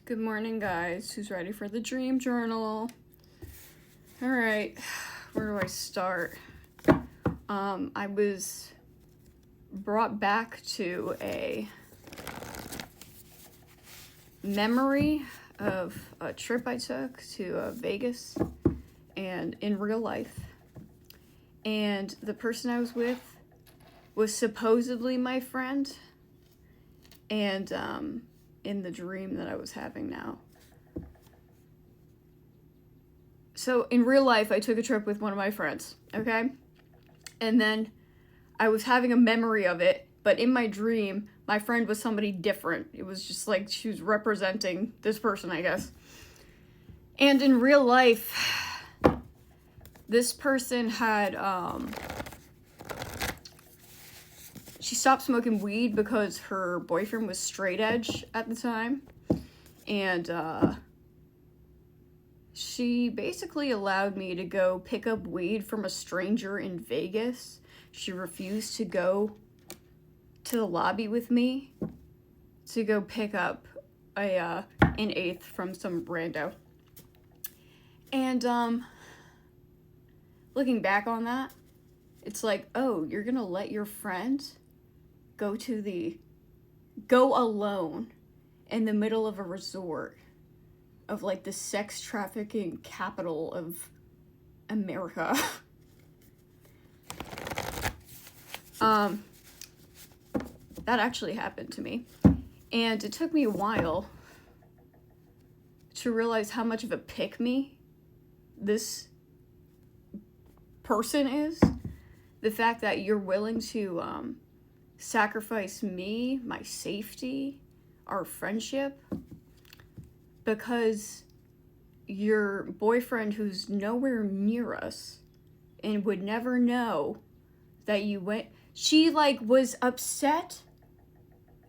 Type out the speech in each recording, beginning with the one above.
Good morning, guys. Who's ready for the dream journal? All right, where do I start? I was brought back to a memory of a trip I took to Vegas and in real life. And the person I was with was supposedly my friend. And in the dream that I was having now. So in real life, I took a trip with one of my friends, okay? And then I was having a memory of it, but in my dream, my friend was somebody different. It was just like she was representing this person, I guess. And in real life, this person had, she stopped smoking weed because her boyfriend was straight edge at the time. And, she basically allowed me to go pick up weed from a stranger in Vegas. She refused to go to the lobby with me to go pick up an eighth from some rando. And, looking back on that, it's like, oh, you're gonna let your friend go alone in the middle of a resort of like the sex trafficking capital of America. That actually happened to me. And it took me a while to realize how much of a pick-me this person is. The fact that you're willing to sacrifice me, my safety, our friendship, because your boyfriend, who's nowhere near us and would never know that you went, she like was upset.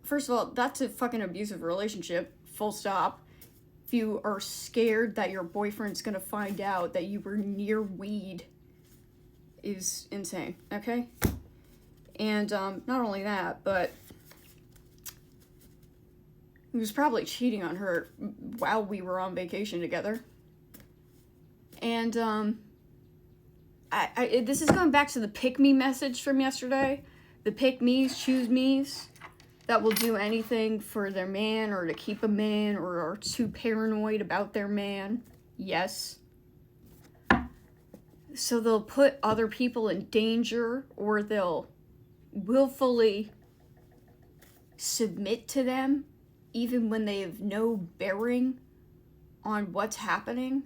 First of all, that's a fucking abusive relationship, full stop. If you are scared that your boyfriend's gonna find out that you were near weed, is insane, okay? And not only that, but he was probably cheating on her while we were on vacation together. And this is going back to the pick me message from yesterday. The pick me's, choose me's that will do anything for their man or to keep a man or are too paranoid about their man. Yes. So they'll put other people in danger, or they'll willfully submit to them even when they have no bearing on what's happening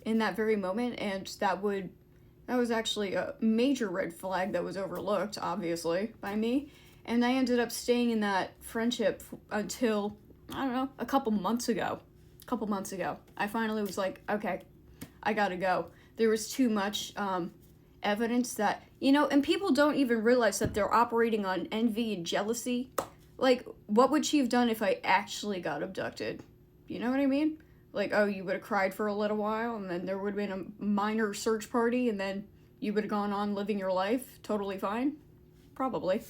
in that very moment. And that was actually a major red flag that was overlooked, obviously, by me. And I ended up staying in that friendship until, I don't know, a couple months ago. I finally was like, okay, I gotta go. There was too much evidence that, and people don't even realize that they're operating on envy and jealousy. Like, what would she have done if I actually got abducted? You know what I mean? Like, oh, you would have cried for a little while, and then there would have been a minor search party, and then you would have gone on living your life totally fine? Probably.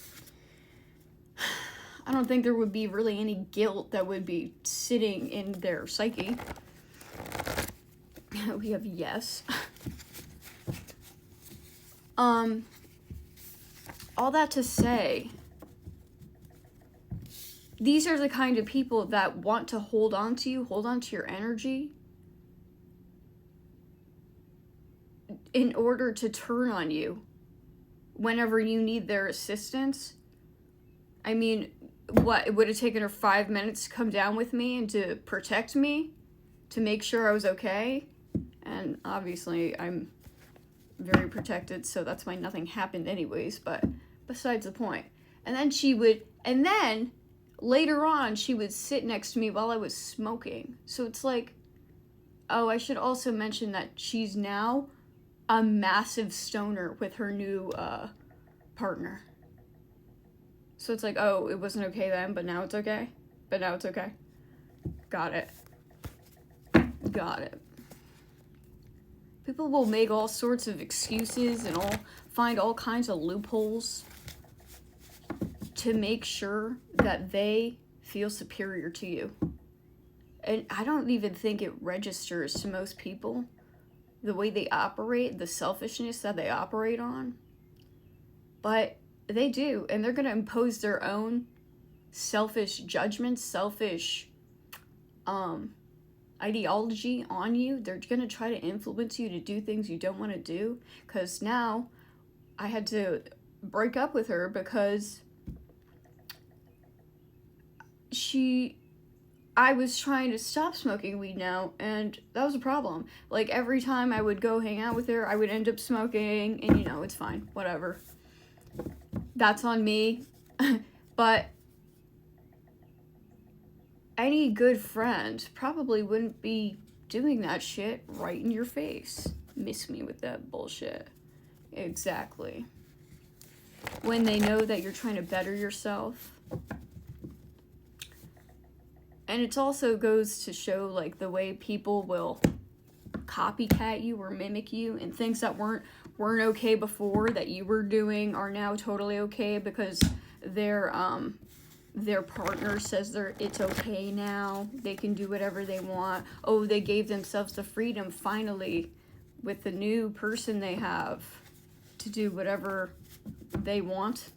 I don't think there would be really any guilt that would be sitting in their psyche. We have yes. All that to say, these are the kind of people that want to hold on to you, hold on to your energy, in order to turn on you whenever you need their assistance. I mean, what? It would have taken her 5 minutes to come down with me and to protect me, to make sure I was okay. And obviously, I'm very protected, so that's why nothing happened anyways, but besides the point. And then later on, she would sit next to me while I was smoking. So it's like, oh, I should also mention that she's now a massive stoner with her new partner. So it's like, oh, it wasn't okay then, but now it's okay? Got it. People will make all sorts of excuses and find all kinds of loopholes to make sure that they feel superior to you. And I don't even think it registers to most people the way they operate, the selfishness that they operate on. But they do, and they're going to impose their own selfish judgments, selfish ideology on you. They're going to try to influence you to do things you don't want to do. Because now I had to break up with her because I was trying to stop smoking weed now, and that was a problem. Like, every time I would go hang out with her, I would end up smoking, and, you know, it's fine, whatever. That's on me. But any good friend probably wouldn't be doing that shit right in your face. Miss me with that bullshit. Exactly. When they know that you're trying to better yourself. And it also goes to show, like, the way people will copycat you or mimic you, and things that weren't okay before that you were doing are now totally okay because their partner says it's okay now. They can do whatever they want. Oh, they gave themselves the freedom finally with the new person they have to do whatever they want.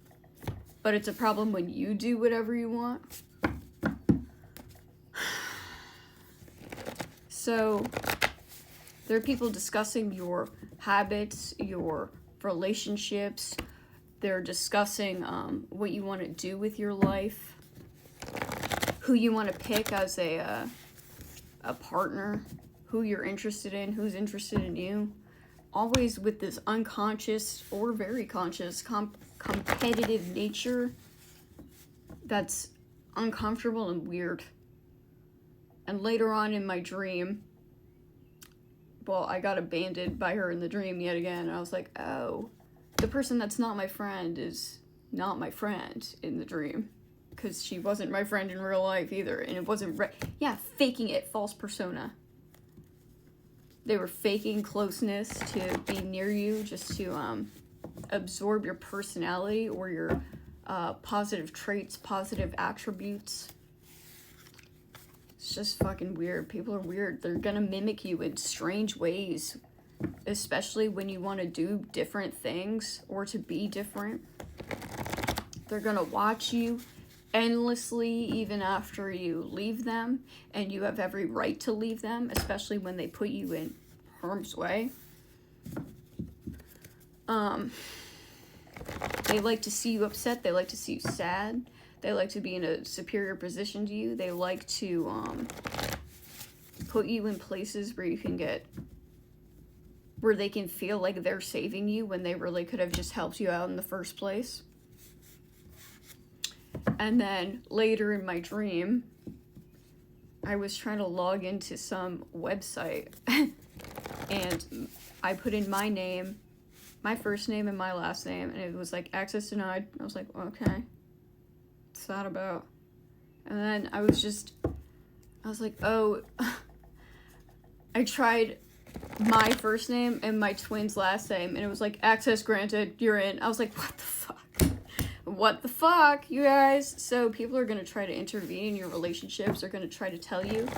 But it's a problem when you do whatever you want. So there are people discussing your habits, your relationships. They're discussing what you want to do with your life, who you want to pick as a partner, who you're interested in, who's interested in you. Always with this unconscious or very conscious competitive nature that's uncomfortable and weird. And later on in my dream, well, I got abandoned by her in the dream yet again, and I was like, oh, the person that's not my friend is not my friend in the dream, because she wasn't my friend in real life either, and it wasn't faking it, false persona. They were faking closeness to be near you, just to absorb your personality or your positive traits, positive attributes. It's just fucking weird. People are weird. They're gonna mimic you in strange ways, especially when you want to do different things or to be different. They're gonna watch you endlessly even after you leave them, and you have every right to leave them, especially when they put you in harm's way. They like to see you upset. They like to see you sad. They like to be in a superior position to you. They like to put you in places where they can feel like they're saving you when they really could have just helped you out in the first place. And then later in my dream, I was trying to log into some website and I put in my name, my first name and my last name, and it was like access denied. I was like, okay. What's that about? And then I was like, oh, I tried my first name and my twin's last name, and it was like, access granted, you're in. I was like, what the fuck? What the fuck, you guys? So people are going to try to intervene in your relationships. They're going to try to tell you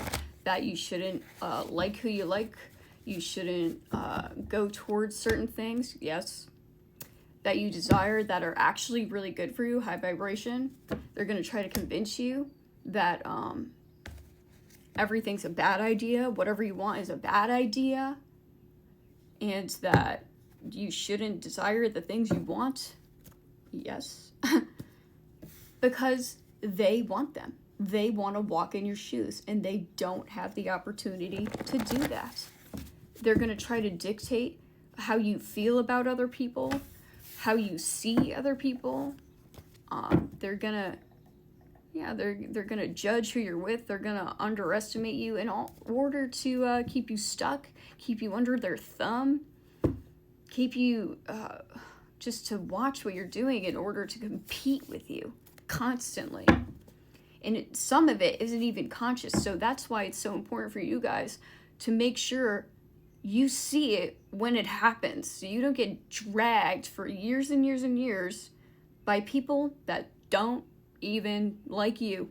that you shouldn't like who you like. You shouldn't go towards certain things. Yes. That you desire that are actually really good for you, high vibration. They're going to try to convince you that everything's a bad idea, whatever you want is a bad idea, and that you shouldn't desire the things you want. Yes. Because they want them. They want to walk in your shoes, and they don't have the opportunity to do that. They're going to try to dictate how you feel about other people, how you see other people. They're gonna judge who you're with. They're gonna underestimate you in order to keep you stuck, keep you under their thumb, keep you just to watch what you're doing in order to compete with you constantly. And some of it isn't even conscious, so that's why it's so important for you guys to make sure you see it when it happens, so you don't get dragged for years and years and years by people that don't even like you.